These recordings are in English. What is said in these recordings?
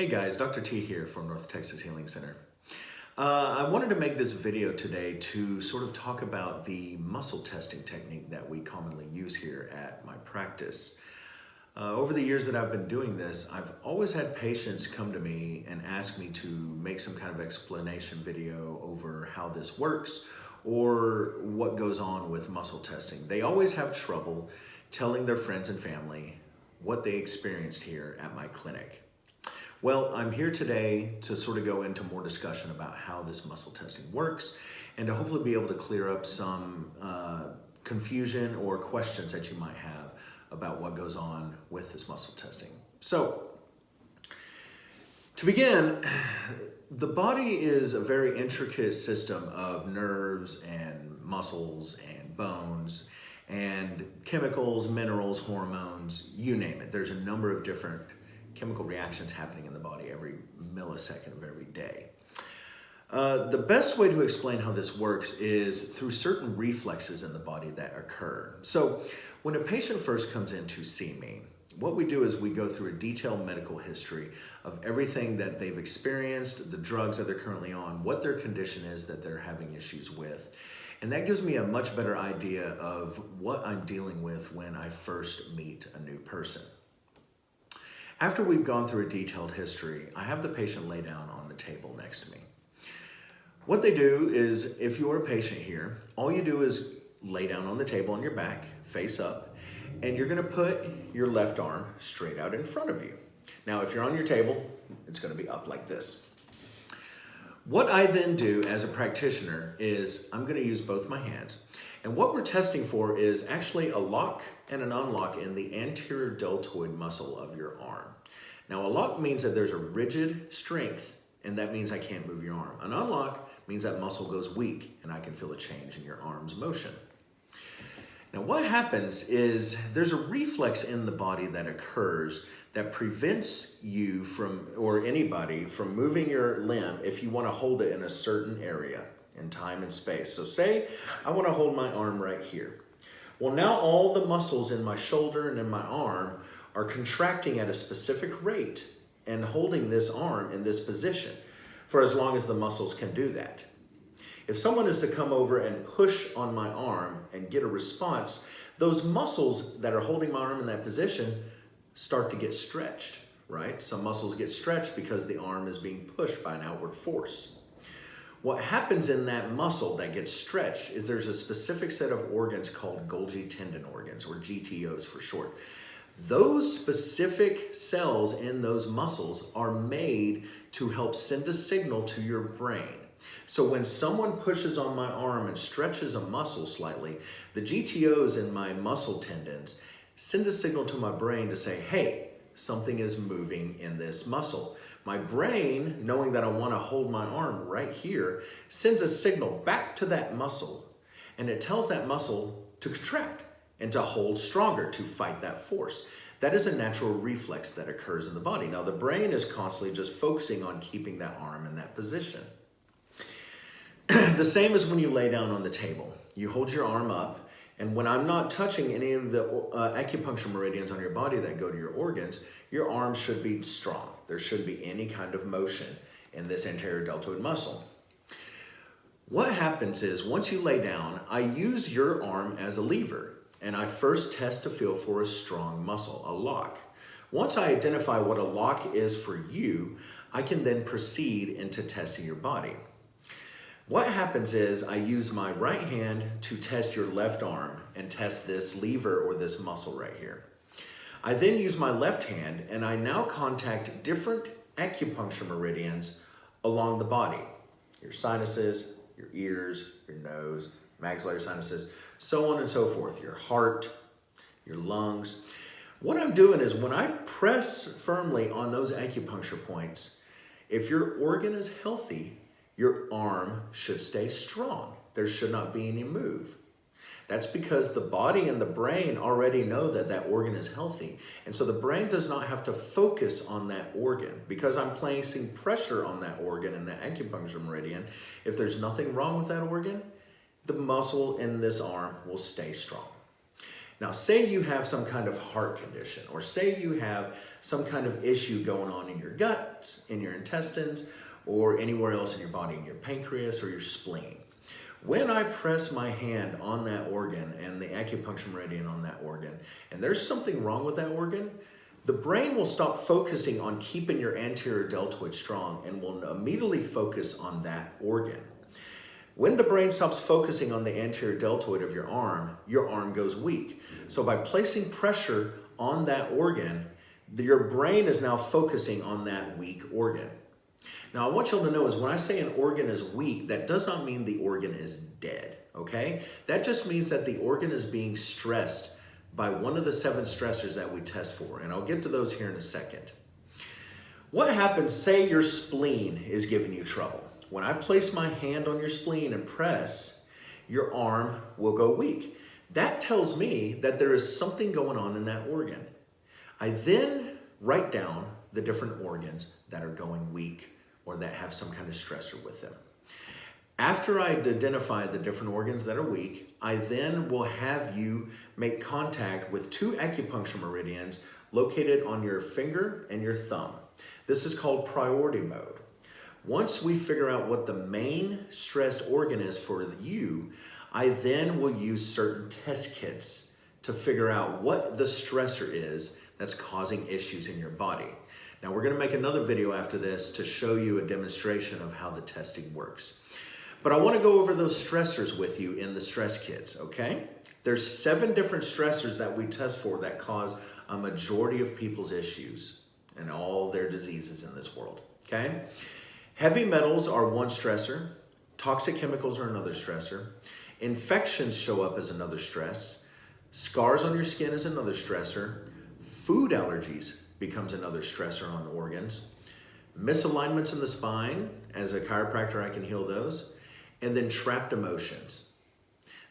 Hey guys, Dr. T here from North Texas Healing Center. I wanted to make this video today to sort of talk about the muscle testing technique that we commonly use here at my practice. Over the years that I've been doing this, I've always had patients come to me and ask me to make some kind of explanation video over how this works or what goes on with muscle testing. They always have trouble telling their friends and family what they experienced here at my clinic. Well, I'm here today to sort of go into more discussion about how this muscle testing works and to hopefully be able to clear up some confusion or questions that you might have about what goes on with this muscle testing. So, to begin, the body is a very intricate system of nerves and muscles and bones and chemicals, minerals, hormones, you name it. There's a number of different chemical reactions happening in the body every millisecond of every day. The best way to explain how this works is through certain reflexes in the body that occur. So when a patient first comes in to see me, what we do is we go through a detailed medical history of everything that they've experienced, the drugs that they're currently on, what their condition is that they're having issues with. And that gives me a much better idea of what I'm dealing with when I first meet a new person. After we've gone through a detailed history, I have the patient lay down on the table next to me. What they do is, if you're a patient here, all you do is lay down on the table on your back, face up, and you're gonna put your left arm straight out in front of you. Now, if you're on your table, it's gonna be up like this. What I then do as a practitioner is I'm gonna use both my hands. And what we're testing for is actually a lock and an unlock in the anterior deltoid muscle of your arm. Now, a lock means that there's a rigid strength, and that means I can't move your arm. An unlock means that muscle goes weak, and I can feel a change in your arm's motion. Now, what happens is there's a reflex in the body that occurs that prevents you from, or anybody, from moving your limb if you want to hold it in a certain area in time and space. So say I want to hold my arm right here. Well, now all the muscles in my shoulder and in my arm are contracting at a specific rate and holding this arm in this position for as long as the muscles can do that. If someone is to come over and push on my arm and get a response, those muscles that are holding my arm in that position start to get stretched, right? Some muscles get stretched because the arm is being pushed by an outward force. What happens in that muscle that gets stretched is there's a specific set of organs called Golgi tendon organs, or GTOs for short. Those specific cells in those muscles are made to help send a signal to your brain. So when someone pushes on my arm and stretches a muscle slightly, the GTOs in my muscle tendons send a signal to my brain to say, hey, something is moving in this muscle. My brain, knowing that I want to hold my arm right here, sends a signal back to that muscle, and it tells that muscle to contract and to hold stronger to fight that force. That is a natural reflex that occurs in the body. Now, the brain is constantly just focusing on keeping that arm in that position. The same as when you lay down on the table. You hold your arm up, and when I'm not touching any of the acupuncture meridians on your body that go to your organs, your arm should be strong. There shouldn't be any kind of motion in this anterior deltoid muscle. What happens is, once you lay down, I use your arm as a lever, and I first test to feel for a strong muscle, a lock. Once I identify what a lock is for you, I can then proceed into testing your body. What happens is I use my right hand to test your left arm and test this lever or this muscle right here. I then use my left hand and I now contact different acupuncture meridians along the body. Your sinuses, your ears, your nose, maxillary sinuses, so on and so forth, your heart, your lungs. What I'm doing is when I press firmly on those acupuncture points, if your organ is healthy, your arm should stay strong. There should not be any move. That's because the body and the brain already know that that organ is healthy. And so the brain does not have to focus on that organ. Because I'm placing pressure on that organ and the acupuncture meridian, if there's nothing wrong with that organ, the muscle in this arm will stay strong. Now, say you have some kind of heart condition, or say you have some kind of issue going on in your guts, in your intestines, or anywhere else in your body, in your pancreas or your spleen. When I press my hand on that organ and the acupuncture meridian on that organ, and there's something wrong with that organ, the brain will stop focusing on keeping your anterior deltoid strong and will immediately focus on that organ. When the brain stops focusing on the anterior deltoid of your arm goes weak. So by placing pressure on that organ, your brain is now focusing on that weak organ. Now, I want y'all to know is when I say an organ is weak, that does not mean the organ is dead, okay? That just means that the organ is being stressed by one of the 7 stressors that we test for, and I'll get to those here in a second. What happens, say your spleen is giving you trouble. When I place my hand on your spleen and press, your arm will go weak. That tells me that there is something going on in that organ. I then write down the different organs that are going weak or that have some kind of stressor with them. After I identify the different organs that are weak, I then will have you make contact with 2 acupuncture meridians located on your finger and your thumb. This is called priority mode. Once we figure out what the main stressed organ is for you, I then will use certain test kits to figure out what the stressor is that's causing issues in your body. Now we're going to make another video after this to show you a demonstration of how the testing works. But I want to go over those stressors with you in the stress kits, okay? There's 7 different stressors that we test for that cause a majority of people's issues and all their diseases in this world, okay? Heavy metals are one stressor. Toxic chemicals are another stressor. Infections show up as another stress. Scars on your skin is another stressor. Food allergies becomes another stressor on organs. Misalignments in the spine, as a chiropractor I can heal those. And then trapped emotions.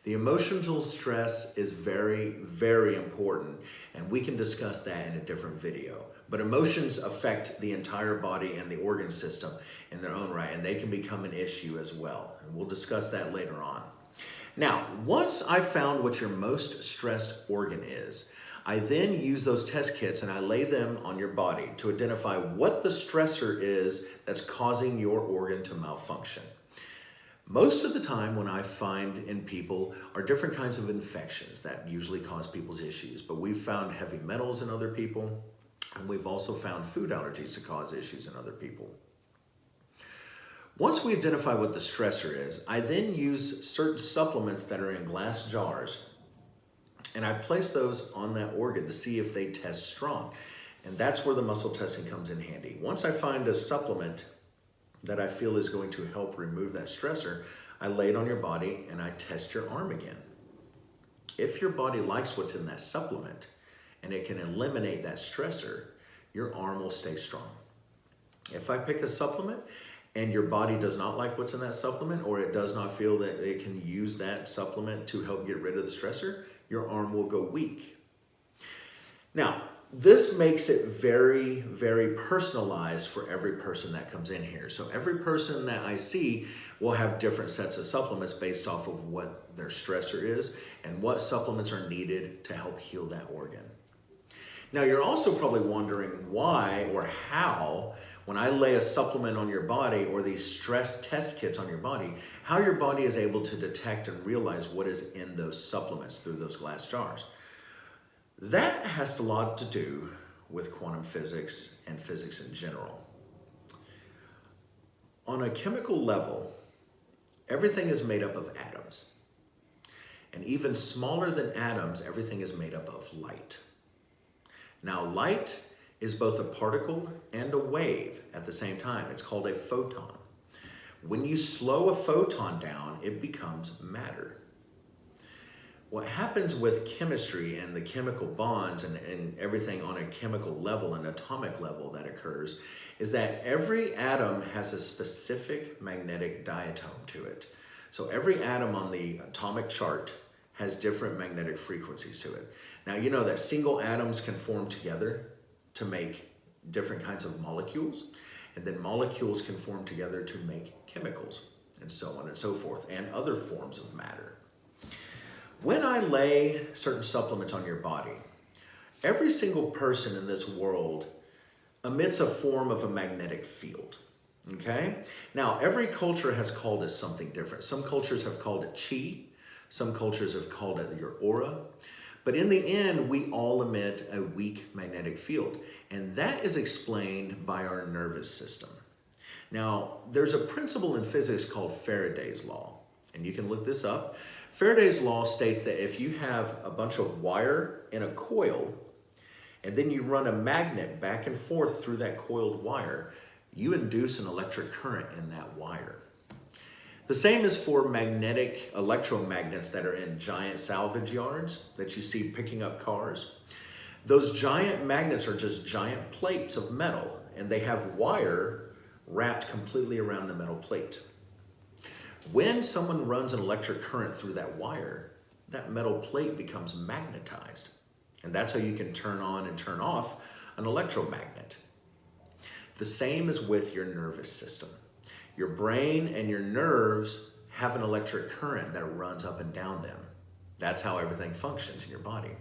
The emotional stress is very, very important, and we can discuss that in a different video. But emotions affect the entire body and the organ system in their own right, and they can become an issue as well. And we'll discuss that later on. Now, once I've found what your most stressed organ is, I then use those test kits and I lay them on your body to identify what the stressor is that's causing your organ to malfunction. Most of the time when I find in people are different kinds of infections that usually cause people's issues, but we've found heavy metals in other people, and we've also found food allergies to cause issues in other people. Once we identify what the stressor is, I then use certain supplements that are in glass jars, and I place those on that organ to see if they test strong. And that's where the muscle testing comes in handy. Once I find a supplement that I feel is going to help remove that stressor, I lay it on your body and I test your arm again. If your body likes what's in that supplement and it can eliminate that stressor, your arm will stay strong. If I pick a supplement and your body does not like what's in that supplement, or it does not feel that it can use that supplement to help get rid of the stressor, your arm will go weak. Now, this makes it very, very personalized for every person that comes in here. So every person that I see will have different sets of supplements based off of what their stressor is and what supplements are needed to help heal that organ. Now, you're also probably wondering why or how, when I lay a supplement on your body or these stress test kits on your body, how your body is able to detect and realize what is in those supplements through those glass jars. That has a lot to do with quantum physics and physics in general. On a chemical level, everything is made up of atoms. And even smaller than atoms, everything is made up of light. Now, light is both a particle and a wave at the same time. It's called a photon. When you slow a photon down, it becomes matter. What happens with chemistry and the chemical bonds and everything on a chemical level, an atomic level that occurs, is that every atom has a specific magnetic diatome to it. So every atom on the atomic chart has different magnetic frequencies to it. Now, you know that single atoms can form together to make different kinds of molecules, and then molecules can form together to make chemicals, and so on and so forth, and other forms of matter. When I lay certain supplements on your body, every single person in this world emits a form of a magnetic field. Okay? Now, every culture has called it something different. Some cultures have called it chi. Some cultures have called it your aura. But in the end, we all emit a weak magnetic field. And that is explained by our nervous system. Now, there's a principle in physics called Faraday's law. And you can look this up. Faraday's law states that if you have a bunch of wire in a coil, and then you run a magnet back and forth through that coiled wire, you induce an electric current in that wire. The same is for magnetic electromagnets that are in giant salvage yards that you see picking up cars. Those giant magnets are just giant plates of metal, and they have wire wrapped completely around the metal plate. When someone runs an electric current through that wire, that metal plate becomes magnetized. And that's how you can turn on and turn off an electromagnet. The same is with your nervous system. Your brain and your nerves have an electric current that runs up and down them. That's how everything functions in your body.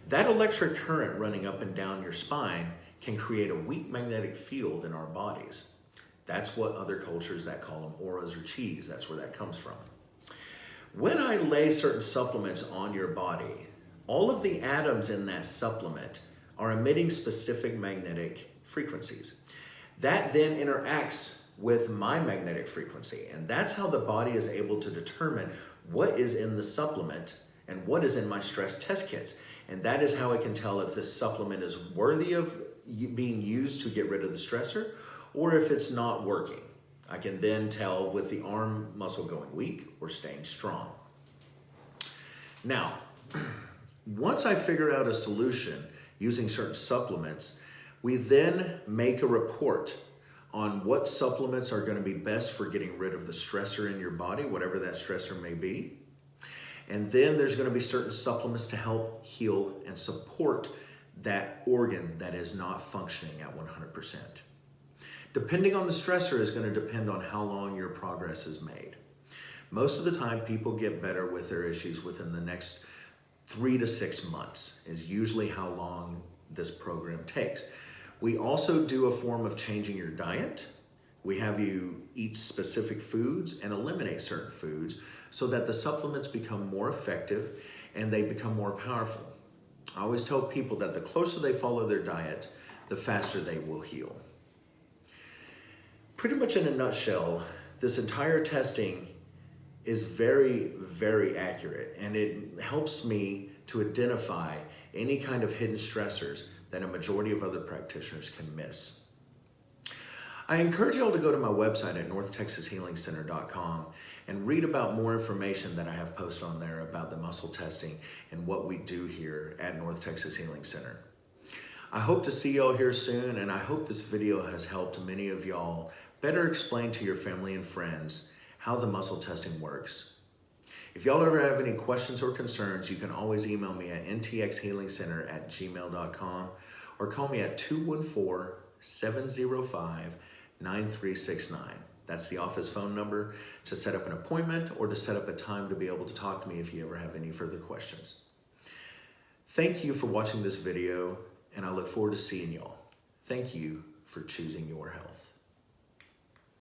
That electric current running up and down your spine can create a weak magnetic field in our bodies. That's what other cultures that call them auras or chis, that's where that comes from. When I lay certain supplements on your body, all of the atoms in that supplement are emitting specific magnetic frequencies. That then interacts with my magnetic frequency, and that's how the body is able to determine what is in the supplement and what is in my stress test kits. And that is how I can tell if this supplement is worthy of being used to get rid of the stressor, or if it's not working. I can then tell with the arm muscle going weak or staying strong. Now, once I figure out a solution using certain supplements, we then make a report on what supplements are going to be best for getting rid of the stressor in your body, whatever that stressor may be. And then there's going to be certain supplements to help heal and support that organ that is not functioning at 100%. Depending on the stressor is going to depend on how long your progress is made. Most of the time, people get better with their issues within the next 3 to 6 months is usually how long this program takes. We also do a form of changing your diet. We have you eat specific foods and eliminate certain foods so that the supplements become more effective and they become more powerful. I always tell people that the closer they follow their diet, the faster they will heal. Pretty much in a nutshell, this entire testing is very, very accurate, and it helps me to identify any kind of hidden stressors that a majority of other practitioners can miss. I encourage you all to go to my website at NorthTexasHealingCenter.com and read about more information that I have posted on there about the muscle testing and what we do here at North Texas Healing Center. I hope to see y'all here soon, and I hope this video has helped many of y'all better explain to your family and friends how the muscle testing works. If y'all ever have any questions or concerns, you can always email me at ntxhealingcenter@gmail.com or call me at 214-705-9369. That's the office phone number to set up an appointment or to set up a time to be able to talk to me if you ever have any further questions. Thank you for watching this video, and I look forward to seeing y'all. Thank you for choosing your health.